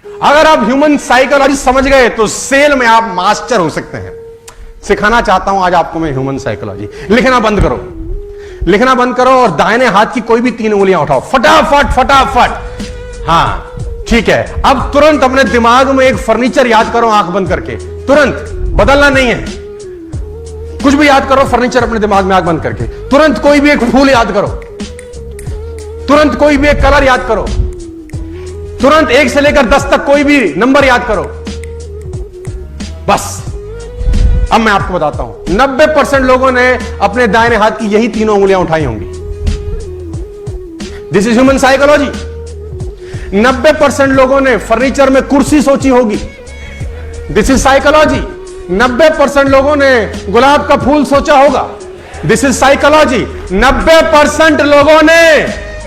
अगर आप human psychology समझ गए तो सेल में आप मास्टर हो सकते हैं। सिखाना चाहता हूं आज आपको मैं ह्यूमन साइकोलॉजी। लिखना बंद करो, लिखना बंद करो और दाहिने हाथ की कोई भी 3 उंगलियां उठाओ, फटाफट फटाफट। हां ठीक है, अब तुरंत अपने दिमाग में एक फर्नीचर याद करो, आंख बंद करके। तुरंत, बदलना नहीं है, कुछ भी याद करो, फर्नीचर अपने दिमाग में आंख बंद करके। तुरंत कोई भी एक फूल याद करो, तुरंत कोई भी एक कलर याद करो, तुरंत 1 से लेकर 10 तक कोई भी नंबर याद करो। बस अब मैं आपको बताता हूं, 90% लोगों ने अपने दाहिने हाथ की यही 3 उंगलियां उठाई होंगी। This is human psychology. 90% लोगों ने फर्नीचर में कुर्सी सोची होगी। This is psychology. 90% लोगों ने गुलाब का फूल सोचा होगा। This is psychology. 90% लोगों ने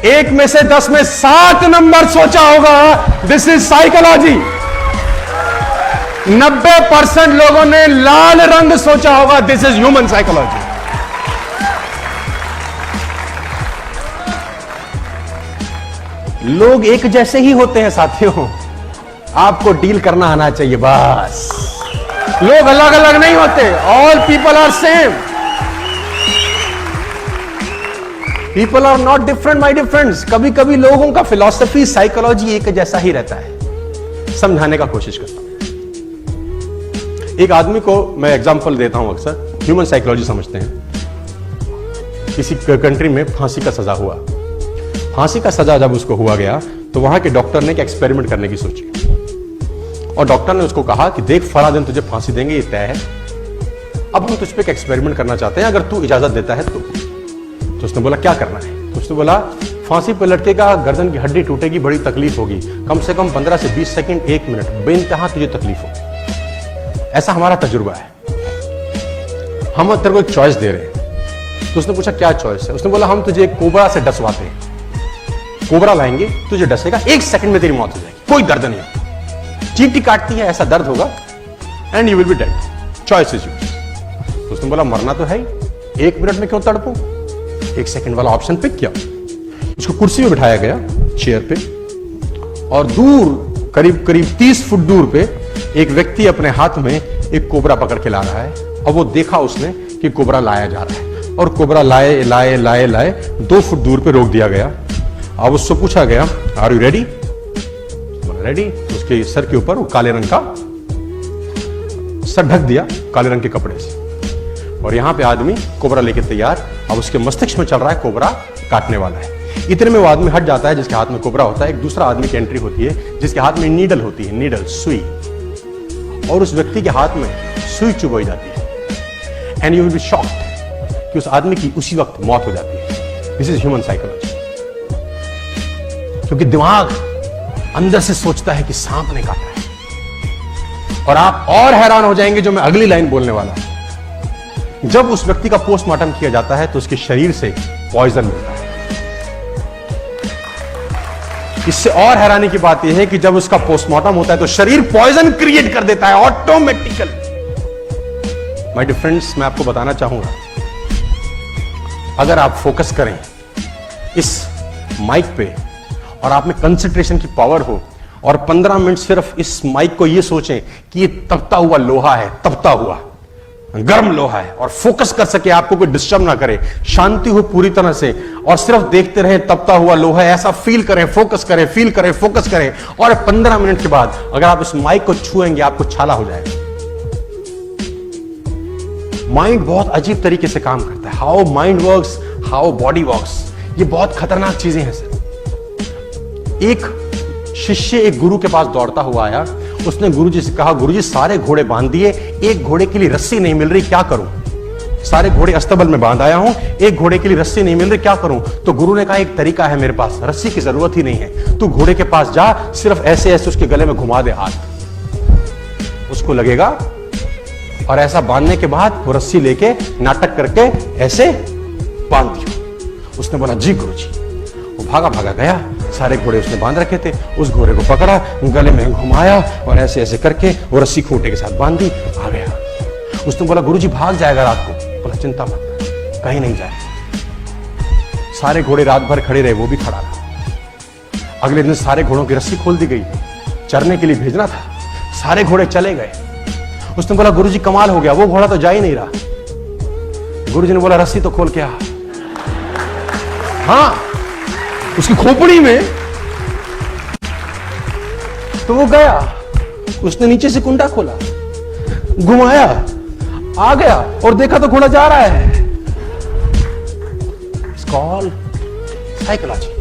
1 में से 10 में 7 नंबर सोचा होगा। This is psychology. 90% लोगों ने लाल रंग सोचा होगा। This is human psychology. लोग एक जैसे ही होते हैं साथियों, आपको डील करना आना चाहिए बस। लोग अलग अलग नहीं होते। All people are same. People are not different my dear friends. कभी कभी लोगों का फिलॉसफी, साइकोलॉजी एक जैसा ही रहता है। समझाने का कोशिश करता हूं। एक आदमी को मैं एग्जांपल देता हूं, अक्सर ह्यूमन साइकोलॉजी समझते हैं। किसी कंट्री में फांसी का सजा हुआ। फांसी का सजा जब उसको हुआ गया तो वहां के डॉक्टर ने एक एक्सपेरिमेंट करने की सोची और डॉक्टर ने उसको कहा कि देख, फला दिन तुझे फांसी देंगे, ये तय है। अब हम तुझ पे एक एक्सपेरिमेंट करना चाहते हैं, अगर तू इजाजत देता है तो उसने बोला क्या करना है? तो उसने बोला फांसी पर लटकेगा, गर्दन की हड्डी टूटेगी, बड़ी तकलीफ होगी, कम से कम 15 से 20 सेकंड, 1 मिनट, बेइंतहा तुझे तकलीफ होगी। ऐसा हमारा तजुर्बा है। हम तेरे को एक चॉइस दे रहे हैं। तो उसने पूछा क्या चॉइस है? उसने बोला हम तुझे कोबरा से डसवाते हैं। कोबरा लाएंगे, तुझे डसेगा, 1 सेकंड में तेरी मौत हो जाएगी, कोई दर्द नहीं होगा। चींटी काटती है, ऐसा दर्द होगा and you will be dead. Choice is yours. तो उसने बोला मरना तो है ही, 1 मिनट में क्यों तड़पूं? 1 सेकंड वाला ऑप्शन पिक किया। उसको कुर्सी में बिठाया गया, चेयर पे, और दूर करीब करीब 30 फुट दूर पे एक व्यक्ति अपने हाथ में एक कोबरा पकड़ के ला रहा है। और वो देखा उसने कि कोबरा लाया जा रहा है और कोबरा लाए लाए लाए लाए 2 फुट दूर पे रोक दिया गया। अब उससे पूछा गया आर यू रेडी? रेडी। उसके सर के ऊपर वो काले रंग का सर ढक दिया काले रंग के कपड़े से, और यहां पे आदमी कोबरा लेके तैयार। अब उसके मस्तिष्क में चल रहा है कोबरा काटने वाला है। इतने में वो आदमी हट जाता है जिसके हाथ में कोबरा होता है। एक दूसरा आदमी की एंट्री होती है जिसके हाथ में नीडल होती है, नीडल, सुई, और उस व्यक्ति के हाथ में सुई चुभोई जाती है। And you will be shocked कि उस आदमी की उसी वक्त मौत हो जाती है। This is human psychology. क्योंकि दिमाग अंदर से सोचता है कि सांप ने काटा है। और आप और हैरान हो जाएंगे जो मैं अगली लाइन बोलने वाला हूं। जब उस व्यक्ति का पोस्टमार्टम किया जाता है तो उसके शरीर से पॉइजन मिलता है। इससे और हैरानी की बात यह है कि जब उसका पोस्टमार्टम होता है तो शरीर पॉइजन क्रिएट कर देता है ऑटोमेटिकली। माय डियर फ्रेंड्स, मैं आपको बताना चाहूंगा, अगर आप फोकस करें इस माइक पे और आप में कंसंट्रेशन की पावर हो और 15 मिनट सिर्फ इस माइक को ये सोचें कि ये तपता हुआ लोहा है, तपता हुआ गर्म लोहा है, और फोकस कर सके, आपको कोई डिस्टर्ब ना करे, शांति हो पूरी तरह से, और सिर्फ देखते रहें तपता हुआ लोहा है, ऐसा फील करें, फोकस करें, फील करें, फोकस करें, और 15 मिनट के बाद अगर आप इस माइक को छुएंगे आपको छाला हो जाएगा। माइंड बहुत अजीब तरीके से काम करता है। How mind works, how body works, ये बहुत खतरनाक चीजें हैं सर। एक शिष्य एक गुरु के पास दौड़ता हुआ आया। उसने गुरुजी से कहा, गुरुजी सारे घोड़े बांध दिए, एक घोड़े के लिए रस्सी नहीं मिल रही, क्या करूं? सारे घोड़े अस्तबल में बांध आया हूं, एक घोड़े के लिए रस्सी नहीं मिल रही, क्या करूं? तो गुरु ने कहा एक तरीका है मेरे पास, रस्सी की जरूरत ही नहीं है, तू घोड़े के पास जा, सिर्फ ऐसे ऐसे उसके गले में घुमा दे हाथ, उसको लगेगा, और ऐसा बांधने के बाद वो रस्सी लेके नाटक करके ऐसे बांध दियो। उसने बोला जी गुरुजी। वो भागा भागा गया, सारे घोड़े उसने बांध रखे थे, उस घोड़े को पकड़ा, गले में घुमाया और ऐसे ऐसे करके वो रस्सी खूंटे के साथ बांध दी, आ गया। उसने बोला गुरुजी भाग जाएगा रात को। बोला चिंता मत कर, कहीं नहीं जाए। सारे घोड़े रात भर खड़े रहे, वो भी खड़ा रहा। अगले दिन सारे घोड़ों की रस्सी खोल दी गई, चरने के लिए भेजना था। सारे घोड़े चले गए। उसने बोला गुरुजी कमाल हो गया, वो घोड़ा तो जा ही नहीं रहा। गुरुजी ने बोला रस्सी तो खोल के आ। हाँ, उसकी खोपड़ी में। तो वो गया, उसने नीचे से कुंडा खोला, घुमाया, आ गया और देखा तो घोड़ा जा रहा है। It's called psychology.